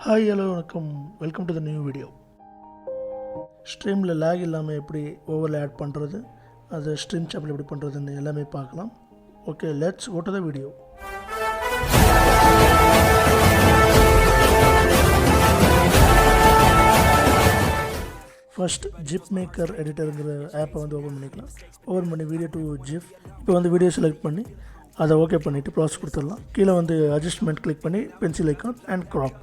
Hi, hello, welcome to the new video. Stream la lag illama eppadi overlay add பண்றது அது stream chapel எப்படி பண்றதுன்னு எல்லாமே பார்க்கலாம். Okay, let's go to the video. First GIF maker editorங்கிற ஆப்பை வந்து open பண்ணிக்கலாம். ஓபன் பண்ணி வீடியோ டு GIF. இப்போ வந்து வீடியோ செலக்ட் பண்ணி அதை ஓகே பண்ணிட்டு ப்ராசஸ் கொடுத்துடலாம். கீழே வந்து அட்ஜஸ்ட்மெண்ட் கிளிக் பண்ணி பென்சில் ஐகான் அண்ட் கிராப்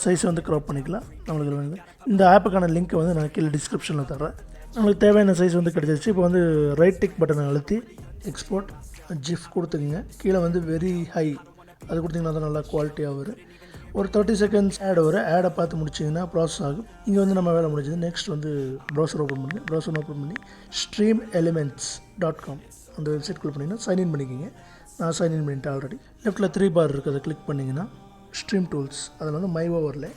சைஸை வந்து க்ராப் பண்ணிக்கலாம். நம்மளுக்கு வந்து இந்த ஆப்புக்கான லிங்க்கை வந்து நான் கீழே டிஸ்கிரிப்ஷனில் தர்றேன். நம்மளுக்கு தேவையான சைஸ் வந்து கிடச்சிருச்சு. இப்போ வந்து ரைட் டிக் பட்டனை அழுத்தி எக்ஸ்போர்ட் ஜிஃப் கொடுத்துக்குங்க. கீழே வந்து வெரி ஹை அது கொடுத்திங்கன்னா தான் நல்லா குவாலிட்டியாக வரும். ஒரு 30 செகண்ட்ஸ் ஆட் வரும். ஆடை பார்த்து முடிச்சிங்கன்னா ப்ராசஸ் ஆகும். இங்கே வந்து நம்ம வேலை முடிஞ்சது. நெக்ஸ்ட் வந்து ப்ரௌசர் ஓப்பன் பண்ணி streamelements.com அந்த வெப்சைட்குள்ளே பண்ணிங்கன்னா சைன்இன் பண்ணிக்கிங்க. நான் சைன்இன் பண்ணிட்டேன் ஆல்ரெடி. லெஃப்ட்டில் 3 பார் இருக்குது, அதை கிளிக் பண்ணிங்கன்னா ஸ்ட்ரீம் டூல்ஸ் அதில் வந்து மை ஓவர்லே.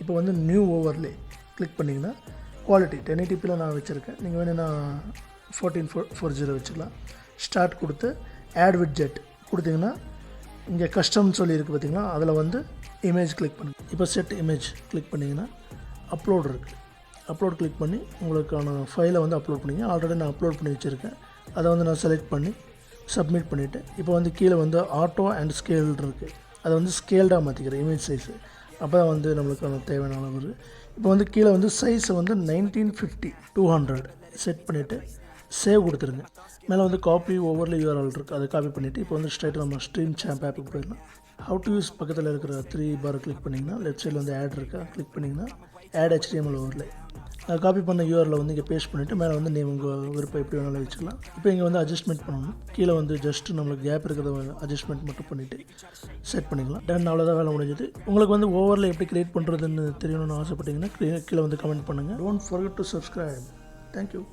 இப்போ வந்து நியூ ஓவர்லே கிளிக் பண்ணிங்கன்னா குவாலிட்டி 1080pயில் நான் வச்சுருக்கேன். நீங்கள் வேணும்னா 1440 வச்சுக்கலாம். ஸ்டார்ட் கொடுத்து ஆட் விட்ஜெட் கொடுத்தீங்கன்னா இங்கே கஸ்டம்னு சொல்லியிருக்கு பார்த்தீங்கன்னா, அதில் வந்து இமேஜ் கிளிக் பண்ணுங்கள். இப்போ செட் இமேஜ் கிளிக் பண்ணிங்கன்னா அப்லோட் இருக்குது. அப்லோட் கிளிக் பண்ணி உங்களுக்கான ஃபைலை வந்து அப்லோட் பண்ணிங்க. ஆல்ரெடி நான் அப்லோட் பண்ணி வச்சுருக்கேன். அதை வந்து நான் செலக்ட் பண்ணி சப்மிட் பண்ணிவிட்டு இப்போ வந்து கீழே வந்து ஆட்டோ அண்ட் ஸ்கேல் இருக்குது. அதை வந்து ஸ்கேல்டாக மாற்றிக்கிறேன் இமேஜ் சைஸு. அப்போ தான் வந்து நம்மளுக்கான தேவையான அளவு. இப்போ வந்து கீழே வந்து சைஸை வந்து 1950/200 செட் பண்ணிவிட்டு சேவ் கொடுத்துருங்க. மேலே வந்து காப்பி ஓவரில் URL இருக்குது, அதை காப்பி பண்ணிவிட்டு இப்போ வந்து ஸ்ட்ரைட்டாக நம்ம ஸ்ட்ரீம் சாம்ப் ஆப்புக்கு போயிடலாம். ஹவு டு யூஸ் பக்கத்தில் இருக்கிற 3 பார் கிளிக் பண்ணிங்கன்னா லெஃப்ட் சைடில் வந்து ஆட் இருக்கா கிளிக் பண்ணிங்கன்னா ஆட் HTML ஓவரில் அதை காப்பி பண்ண URL வந்து இங்கே பேஸ்ட் பண்ணிவிட்டு மேலே வந்து நீங்கள் உங்கள் விருப்பம் எப்படி வேணாலும் வச்சுக்கலாம். இப்போ இங்கே வந்து அட்ஜஸ்ட்மெண்ட் பண்ணணும். கீழே வந்து ஜஸ்ட்டு நம்மளுக்கு கேப் இருக்கிறத அட்ஜஸ்ட்மெண்ட் மட்டும் பண்ணிவிட்டு செட் பண்ணிக்கலாம். டன், அவ்வளோதான் வேலை முடிஞ்சது. உங்களுக்கு வந்து ஓவரில் எப்படி க்ரியேட் பண்ணுறதுன்னு தெரியணும்னு ஆசைப்பட்டீங்கன்னா கீழே வந்து கமெண்ட் பண்ணுங்கள். Don't forget to subscribe. Thank you.